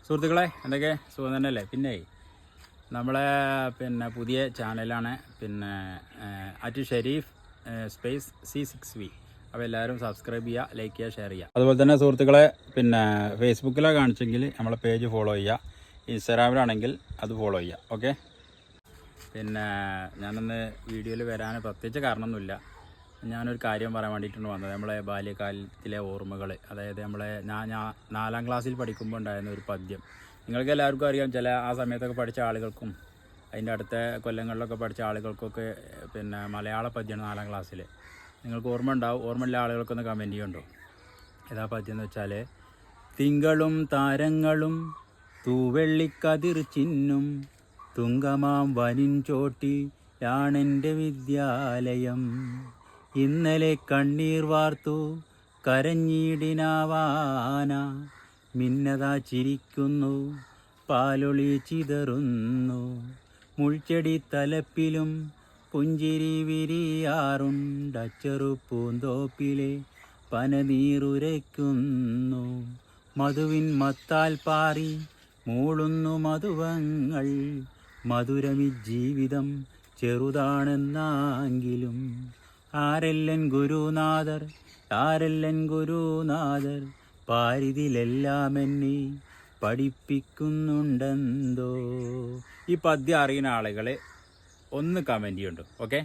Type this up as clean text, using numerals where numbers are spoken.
സുഹൃത്തുക്കളെ എന്തൊക്കെ സുഖം തന്നെയല്ലേ? പിന്നെ നമ്മളെ പുതിയ ചാനലാണ് @ഷെരീഫ് സ്പേസ് C6V. അപ്പോൾ എല്ലാവരും സബ്സ്ക്രൈബ് ചെയ്യുക, ലൈക്ക് ചെയ്യുക, ഷെയർ ചെയ്യുക. അതുപോലെ തന്നെ സുഹൃത്തുക്കളെ ഫേസ്ബുക്കിലാണ് കാണിച്ചെങ്കിൽ നമ്മളെ പേജ് ഫോളോ ചെയ്യുക, ഇൻസ്റ്റാഗ്രാമിലാണെങ്കിൽ അത് ഫോളോ ചെയ്യുക. ഓക്കെ. ഞാനൊന്ന് വീഡിയോയിൽ വരാൻ പ്രത്യേകിച്ച് കാരണമൊന്നുമില്ല. ഞാനൊരു കാര്യം പറയാൻ വേണ്ടിയിട്ടാണ് വന്നത്. നമ്മളെ ബാല്യകാലത്തിലെ ഓർമ്മകൾ, അതായത് ഞാൻ 4ാം ക്ലാസ്സിൽ പഠിക്കുമ്പോൾ ഉണ്ടായിരുന്ന ഒരു പദ്യം. നിങ്ങൾക്ക് എല്ലാവർക്കും അറിയാം, ആ സമയത്തൊക്കെ പഠിച്ച ആളുകൾക്കും അതിൻ്റെ അടുത്ത കൊല്ലങ്ങളിലൊക്കെ പഠിച്ച ആളുകൾക്കൊക്കെ മലയാള പദ്യമാണ് 4ാം ക്ലാസ്സിൽ. നിങ്ങൾക്ക് ഓർമ്മ ഉണ്ടാവും. ഓർമ്മയുള്ള ആളുകൾക്കൊന്ന് കമൻറ്റ് ചെയ്യുന്നുണ്ടോ? ഏതാ പദ്യം എന്ന് വെച്ചാൽ, തിങ്കളും താരങ്ങളും തൂവെള്ളിക്കതിർ ചിന്നും തുങ്കമാം വനിൻ ചോട്ടിലാണെൻ്റെ വിദ്യാലയം. ഇന്നലെ കണ്ണീർ വാർത്തു കരഞ്ഞിടിനാവാന, മിന്നതാ ചിരിക്കുന്നു പാലൊളി ചിതറുന്നു. മുൾച്ചെടി തലപ്പിലും പുഞ്ചിരി വിരിയാറുണ്ടച്ചെറുപ്പൂന്തോപ്പിലെ പനനീറുരയ്ക്കുന്നു. മധുവിൻ മത്താൽ പാറി മൂളുന്നു മധുവങ്ങൾ, മധുരമി ജീവിതം ചെറുതാണെന്നെങ്കിലും. ആരെല്ലൻ ഗുരുനാഥർ പാരിതിലെല്ലാം എന്നെ പഠിപ്പിക്കുന്നുണ്ടെന്തോ. ഈ പദ്യം അറിയുന്ന ആളുകൾ ഒന്ന് കമൻറ്റ് ചെയ്യുന്നുണ്ട്. ഓക്കെ.